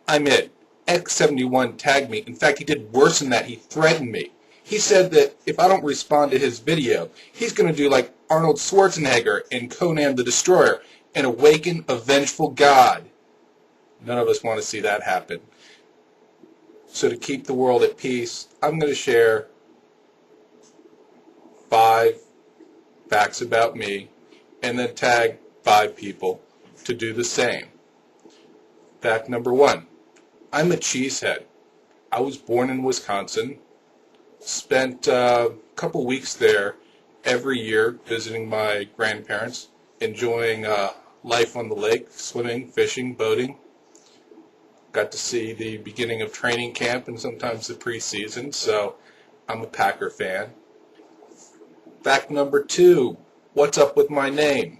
I'm it. X71 tagged me. In fact, he did worse than that. He threatened me. He said that if I don't respond to his video, he's going to do like Arnold Schwarzenegger in Conan the Destroyer and awaken a vengeful god. None of us want to see that happen. So to keep the world at peace, I'm going to share 5 facts about me and then tag 5 people to do the same. Fact number 1. I'm a cheesehead. I was born in Wisconsin, spent a couple weeks there every year visiting my grandparents, enjoying life on the lake, swimming, fishing, boating. Got to see the beginning of training camp and sometimes the preseason, so I'm a Packer fan. Fact number 2, what's up with my name?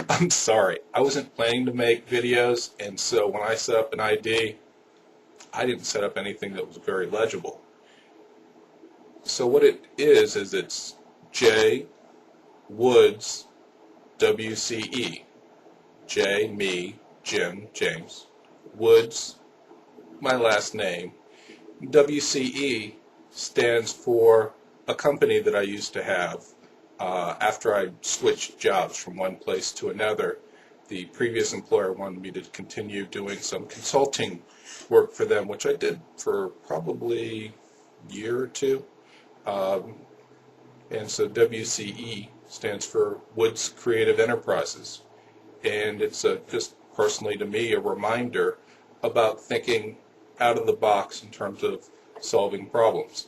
I'm sorry, I wasn't planning to make videos, and so when I set up an ID, I didn't set up anything that was very legible. So what it is it's J Woods WCE. J, me, Jim, James. Woods, my last name. WCE stands for a company that I used to have after I switched jobs from one place to another. The previous employer wanted me to continue doing some consulting work for them, which I did for probably a year or two. And so WCE stands for Woods Creative Enterprises. And it's just personally to me a reminder about thinking out of the box in terms of solving problems.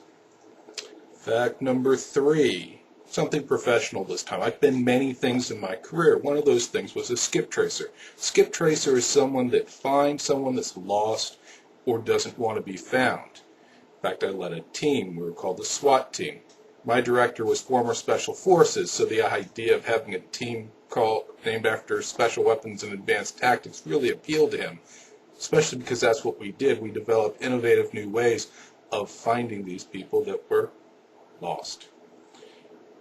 Fact number 3, something professional this time. I've been many things in my career. One of those things was a skip tracer. Skip tracer is someone that finds someone that's lost or doesn't want to be found. In fact, I led a team. We were called the SWAT team. My director was former Special Forces, so the idea of having a team named after Special Weapons and Advanced Tactics really appealed to him, especially because that's what we did. We developed innovative new ways of finding these people that were lost.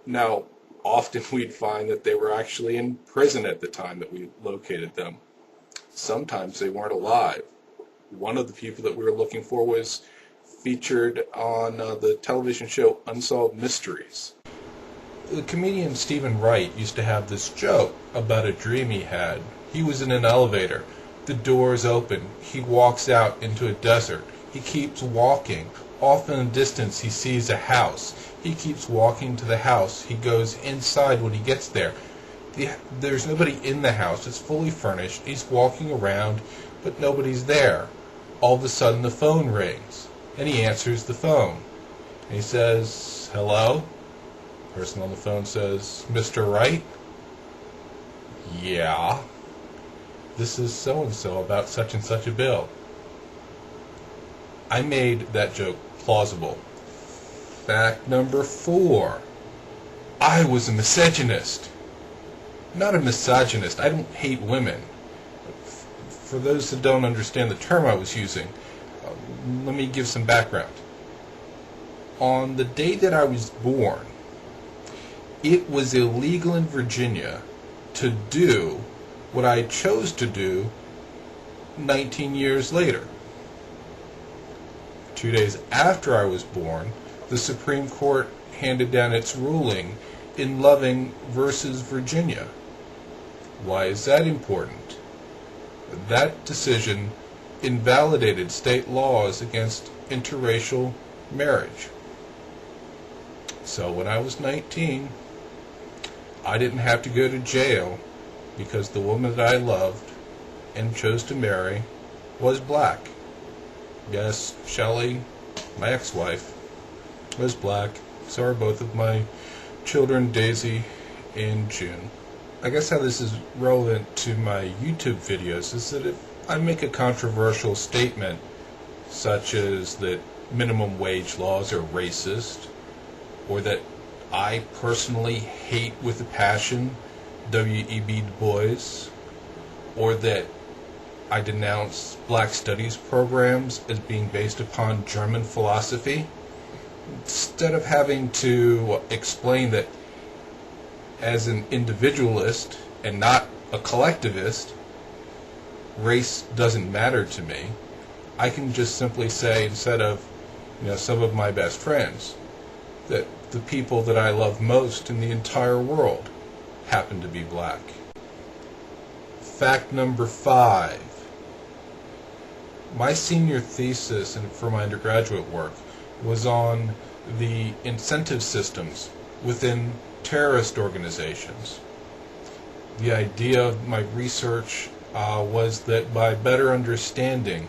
Now, often we'd find that they were actually in prison at the time that we located them. Sometimes they weren't alive. One of the people that we were looking for was featured on the television show Unsolved Mysteries. The comedian Stephen Wright used to have this joke about a dream he had. He was in an elevator. The door is open. He walks out into a desert. He keeps walking. Off in the distance he sees a house. He keeps walking to the house. He goes inside when he gets there. There's nobody in the house. It's fully furnished. He's walking around, but nobody's there. All of a sudden the phone rings, and he answers the phone. And he says, "Hello?" The person on the phone says, "Mr. Wright?" "Yeah. This is so-and-so about such and such a bill." I made that joke plausible. Fact number 4. I was a misogynist. Not a misogynist. I don't hate women. For those that don't understand the term I was using, let me give some background. On the day that I was born, it was illegal in Virginia to do what I chose to do 19 years later. 2 days after I was born, the Supreme Court handed down its ruling in Loving versus Virginia. Why is that important? That decision invalidated state laws against interracial marriage. So when I was 19, I didn't have to go to jail because the woman that I loved and chose to marry was black. Yes, Shelley, my ex-wife, was black. So are both of my children, Daisy and June. I guess how this is relevant to my YouTube videos is that if I make a controversial statement, such as that minimum wage laws are racist, or that I personally hate with a passion W.E.B. Du Bois, or that I denounce black studies programs as being based upon German philosophy, instead of having to explain that as an individualist and not a collectivist, race doesn't matter to me, I can just simply say, instead of some of my best friends, that the people that I love most in the entire world happen to be black. Fact number 5. My senior thesis for my undergraduate work was on the incentive systems within terrorist organizations. The idea of my research was that by better understanding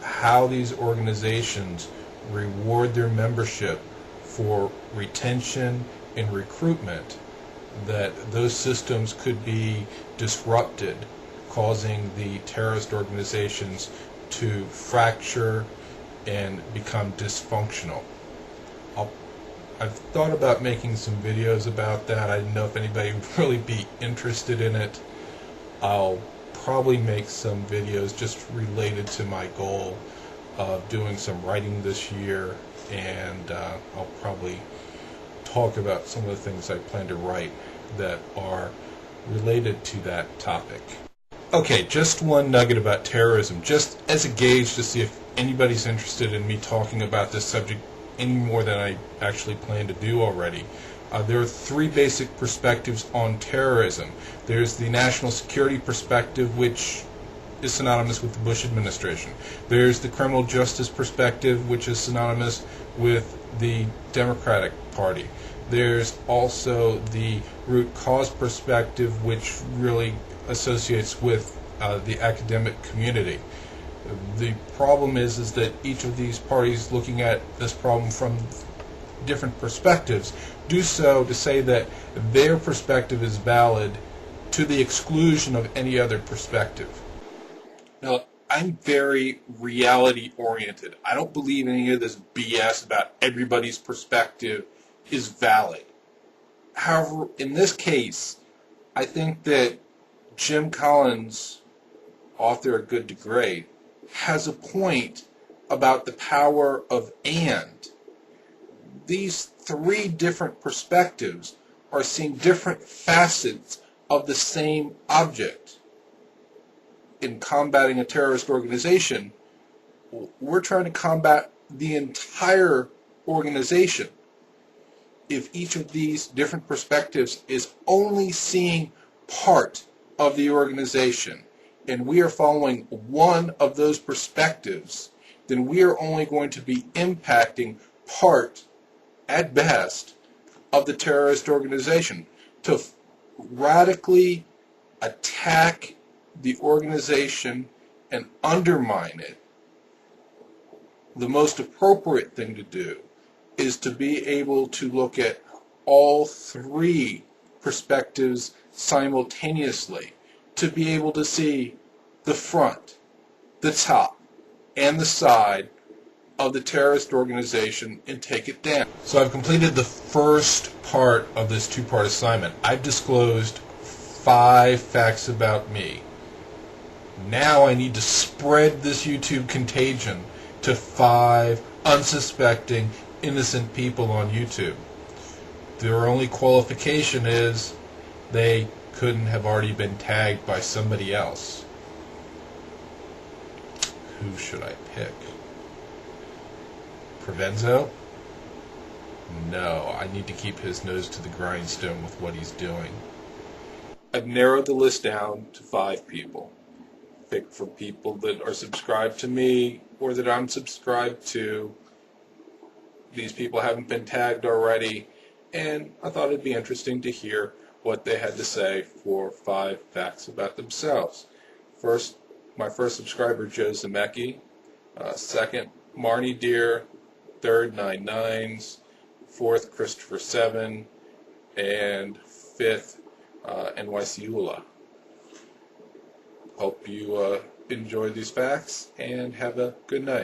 how these organizations reward their membership for retention and recruitment, that those systems could be disrupted, causing the terrorist organizations to fracture and become dysfunctional. I've thought about making some videos about that. I didn't know if anybody would really be interested in it. I'll probably make some videos just related to my goal of doing some writing this year, and I'll probably talk about some of the things I plan to write that are related to that topic. Okay, just one nugget about terrorism, just as a gauge to see if anybody's interested in me talking about this subject any more than I actually plan to do already. There are 3 basic perspectives on terrorism. There's the national security perspective, which is synonymous with the Bush administration. There's the criminal justice perspective, which is synonymous with the Democratic Party. There's also the root cause perspective, which really associates with the academic community. The problem is that each of these parties, looking at this problem from different perspectives, do so to say that their perspective is valid to the exclusion of any other perspective. Now, I'm very reality-oriented. I don't believe any of this BS about everybody's perspective is valid. However, in this case, I think that Jim Collins, author of Good to Great, has a point about the power of and. These 3 different perspectives are seeing different facets of the same object. In combating a terrorist organization, we're trying to combat the entire organization. If each of these different perspectives is only seeing part of the organization, and we are following one of those perspectives, then we are only going to be impacting part, at best, of the terrorist organization. To radically attack the organization and undermine it, the most appropriate thing to do is to be able to look at all 3 perspectives simultaneously, to be able to see the front, the top, and the side of the terrorist organization and take it down. So I've completed the first part of this 2-part assignment. I've disclosed 5 facts about me. Now I need to spread this YouTube contagion to 5 unsuspecting, innocent people on YouTube. Their only qualification is they couldn't have already been tagged by somebody else. Who should I pick? Provenzo? No, I need to keep his nose to the grindstone with what he's doing. I've narrowed the list down to 5 people. Pick for people that are subscribed to me or that I'm subscribed to. These people haven't been tagged already, and I thought it'd be interesting to hear what they had to say for 5 facts about themselves. First, my first subscriber, Joe Zemecki. Second, marneedear. Third, 99s. Fourth, Christopher 7. And fifth, nyculla. Hope you enjoyed these facts, and have a good night.